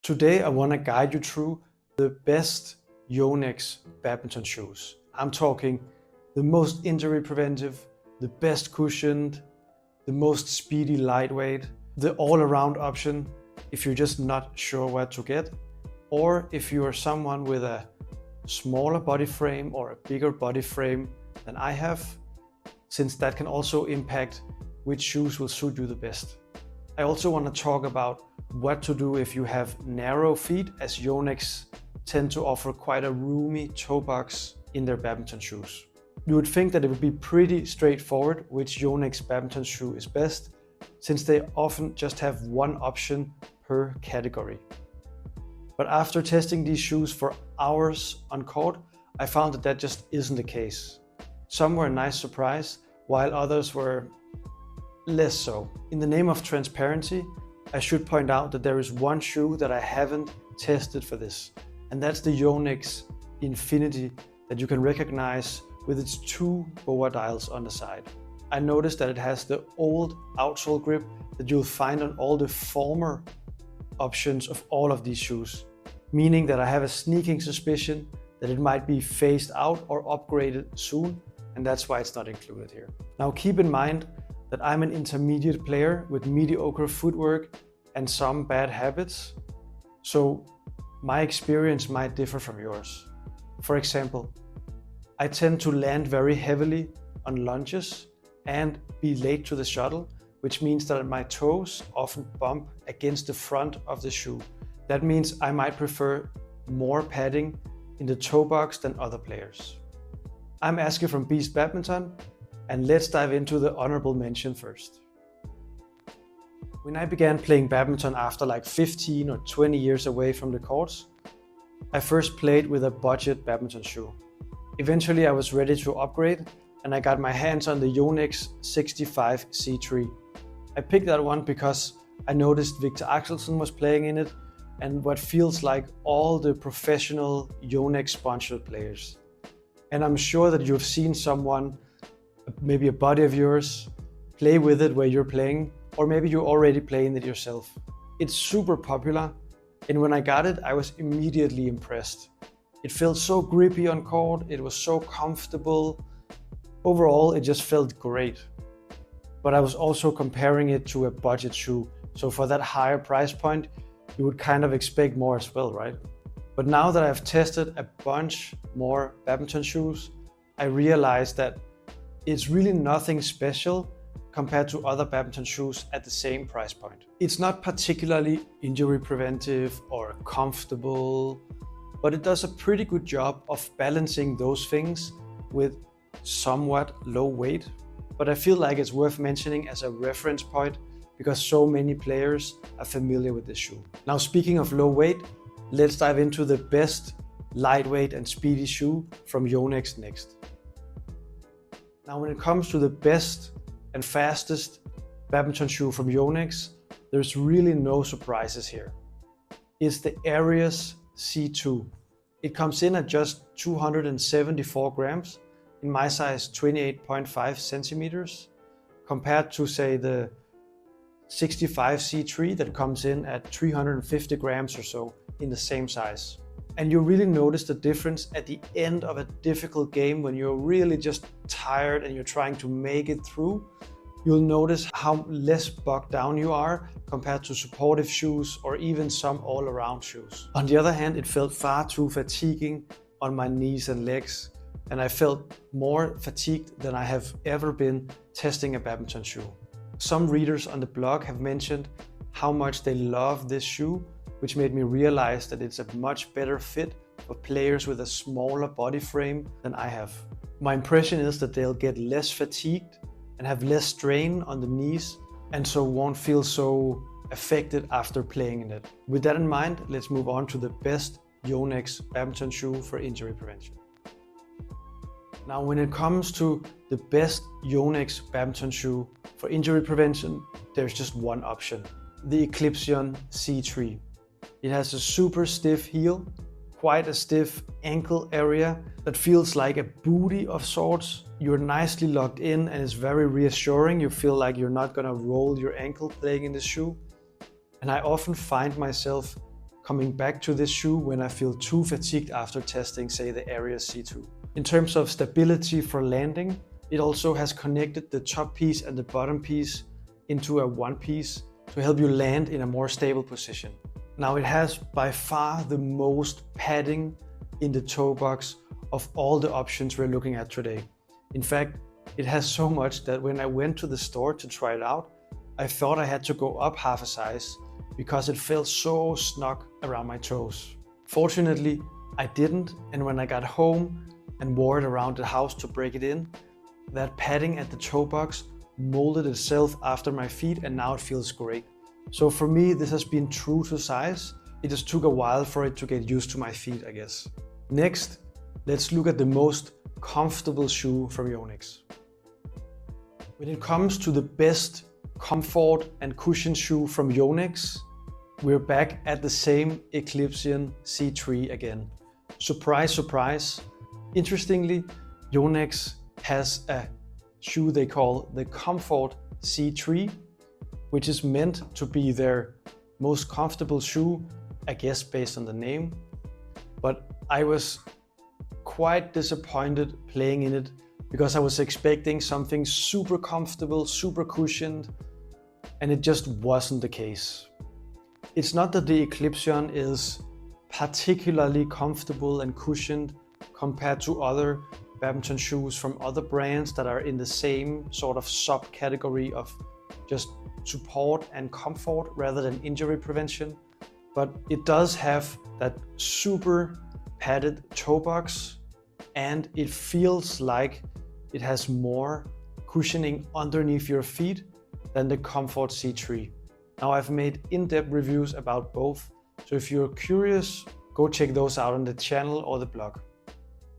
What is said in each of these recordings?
Today I want to guide you through the best Yonex badminton shoes. I'm talking the most injury preventive, the best cushioned, the most speedy lightweight, the all-around option if you're just not sure what to get, or if you are someone with a smaller body frame or a bigger body frame than I have, since that can also impact which shoes will suit you the best. I also want to talk about what to do if you have narrow feet, as Yonex tend to offer quite a roomy toe box in their badminton shoes. You would think that it would be pretty straightforward which Yonex badminton shoe is best, since they often just have one option per category. But after testing these shoes for hours on court, I found that just isn't the case. Some were a nice surprise, while others were less so. In the name of transparency, I should point out that there is one shoe that I haven't tested for this, and that's the Yonex Infinity that you can recognize with its two boa dials on the side. I noticed that it has the old outsole grip that you'll find on all the former options of all of these shoes, meaning that I have a sneaking suspicion that it might be phased out or upgraded soon, and that's why it's not included here. Now keep in mind that I'm an intermediate player with mediocre footwork and some bad habits, so my experience might differ from yours. For example, I tend to land very heavily on lunges and be late to the shuttle, which means that my toes often bump against the front of the shoe. That means I might prefer more padding in the toe box than other players. I'm Aske from Beast Badminton, and let's dive into the honorable mention first. When I began playing badminton after like 15 or 20 years away from the courts, I first played with a budget badminton shoe. Eventually I was ready to upgrade, and I got my hands on the Yonex 65 C3. I picked that one because I noticed Victor Axelsen was playing in it, and what feels like all the professional Yonex sponsored players. And I'm sure that you've seen someone, maybe a buddy of yours, play with it where you're playing, or maybe you're already playing it yourself. It's super popular, and when I got it, I was immediately impressed. It felt so grippy on court, it was so comfortable. Overall, it just felt great. But I was also comparing it to a budget shoe, so for that higher price point, you would kind of expect more as well, right? But now that I've tested a bunch more badminton shoes, I realized that it's really nothing special compared to other badminton shoes at the same price point. It's not particularly injury preventive or comfortable, but it does a pretty good job of balancing those things with somewhat low weight. But I feel like it's worth mentioning as a reference point because so many players are familiar with this shoe. Now, speaking of low weight, let's dive into the best lightweight and speedy shoe from Yonex next. Now, when it comes to the best and fastest badminton shoe from Yonex, there's really no surprises here. It's the Aries C2. It comes in at just 274 grams, in my size 28.5 centimeters, compared to say the 65 C3 that comes in at 350 grams or so in the same size. And you really notice the difference at the end of a difficult game when you're really just tired and you're trying to make it through. You'll notice how less bogged down you are compared to supportive shoes or even some all-around shoes. On the other hand, it felt far too fatiguing on my knees and legs, and I felt more fatigued than I have ever been testing a badminton shoe. Some readers on the blog have mentioned how much they love this shoe, which made me realize that it's a much better fit for players with a smaller body frame than I have. My impression is that they'll get less fatigued and have less strain on the knees, and so won't feel so affected after playing in it. With that in mind, let's move on to the best Yonex badminton shoe for injury prevention. Now, when it comes to the best Yonex badminton shoe for injury prevention, there's just one option, the Eclipsion C3. It has a super stiff heel, quite a stiff ankle area that feels like a booty of sorts. You're nicely locked in and it's very reassuring. You feel like you're not gonna roll your ankle playing in the shoe. And I often find myself coming back to this shoe when I feel too fatigued after testing, say, the Area C2. In terms of stability for landing, it also has connected the top piece and the bottom piece into a one piece to help you land in a more stable position. Now it has by far the most padding in the toe box of all the options we're looking at today. In fact, it has so much that when I went to the store to try it out, I thought I had to go up half a size because it felt so snug around my toes. Fortunately, I didn't, and when I got home and wore it around the house to break it in, that padding at the toe box molded itself after my feet and now it feels great. So for me, this has been true to size. It just took a while for it to get used to my feet, I guess. Next, let's look at the most comfortable shoe from Yonex. When it comes to the best comfort and cushion shoe from Yonex, we're back at the same Eclipsion C3 again. Surprise, surprise. Interestingly, Yonex has a shoe they call the Comfort C3, which is meant to be their most comfortable shoe, I guess based on the name. But I was quite disappointed playing in it because I was expecting something super comfortable, super cushioned, and it just wasn't the case. It's not that the Eclipsion is particularly comfortable and cushioned compared to other badminton shoes from other brands that are in the same sort of subcategory of just support and comfort rather than injury prevention, but it does have that super padded toe box and it feels like it has more cushioning underneath your feet than the Comfort C3. Now I've made in-depth reviews about both, so if you're curious, go check those out on the channel or the blog.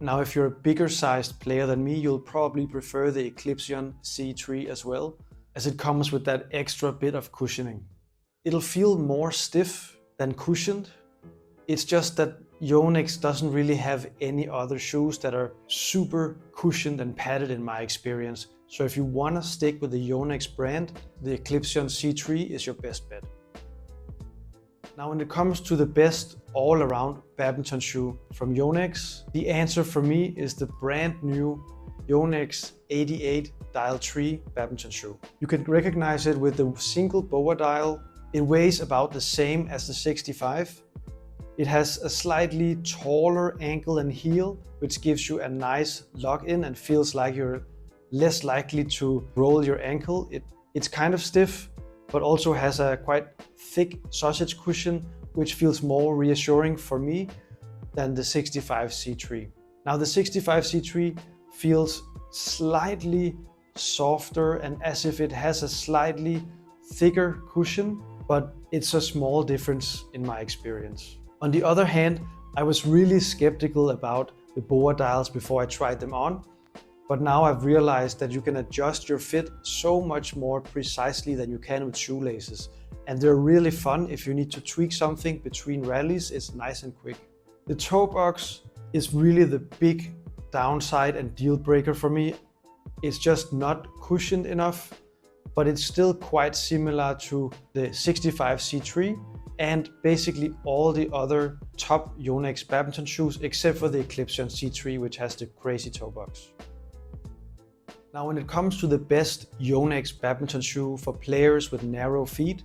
Now if you're a bigger sized player than me, you'll probably prefer the Eclipsion C3 as well, as it comes with that extra bit of cushioning. It'll feel more stiff than cushioned. It's just that Yonex doesn't really have any other shoes that are super cushioned and padded in my experience. So if you want to stick with the Yonex brand, the Eclipsion C3 is your best bet. Now when it comes to the best all-around badminton shoe from Yonex, the answer for me is the brand new Yonex 88 Dial 3 badminton shoe. You can recognize it with the single BOA dial. It weighs about the same as the 65. It has a slightly taller ankle and heel, which gives you a nice lock-in and feels like you're less likely to roll your ankle. It's kind of stiff, but also has a quite thick sausage cushion, which feels more reassuring for me than the 65 C3. Now the 65 C3 feels slightly softer and as if it has a slightly thicker cushion, but it's a small difference in my experience. On the other hand, I was really skeptical about the BOA dials before I tried them on, but now I've realized that you can adjust your fit so much more precisely than you can with shoelaces. And they're really fun if you need to tweak something between rallies. It's nice and quick. The toe box is really the big downside and deal breaker for me. It's just not cushioned enough, but it's still quite similar to the 65 C3 and basically all the other top Yonex badminton shoes except for the Eclipsion C3, which has the crazy toe box. Now when it comes to the best Yonex badminton shoe for players with narrow feet,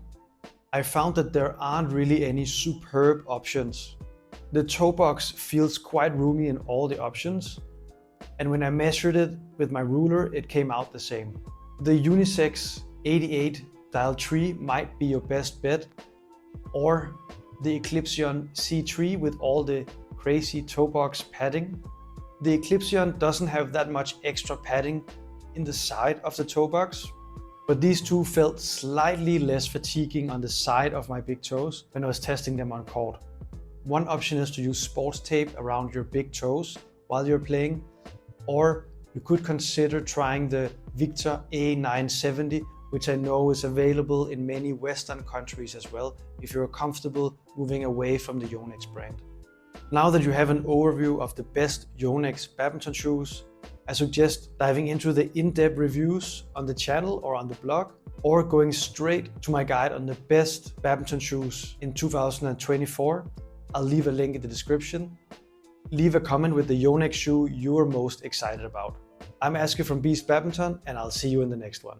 I found that there aren't really any superb options. The toe box feels quite roomy in all the options, and when I measured it with my ruler, it came out the same. The Yonex 88 Dial 3 might be your best bet, or the Eclipsion C3 with all the crazy toe box padding. The Eclipsion doesn't have that much extra padding in the side of the toe box, but these two felt slightly less fatiguing on the side of my big toes when I was testing them on court. One option is to use sports tape around your big toes while you're playing, or you could consider trying the Victor A970, which I know is available in many Western countries as well, if you're comfortable moving away from the Yonex brand. Now that you have an overview of the best Yonex badminton shoes, I suggest diving into the in-depth reviews on the channel or on the blog, or going straight to my guide on the best badminton shoes in 2024. I'll leave a link in the description. Leave a comment with the Yonex shoe you are most excited about. I'm Aske from Beast Badminton, and I'll see you in the next one.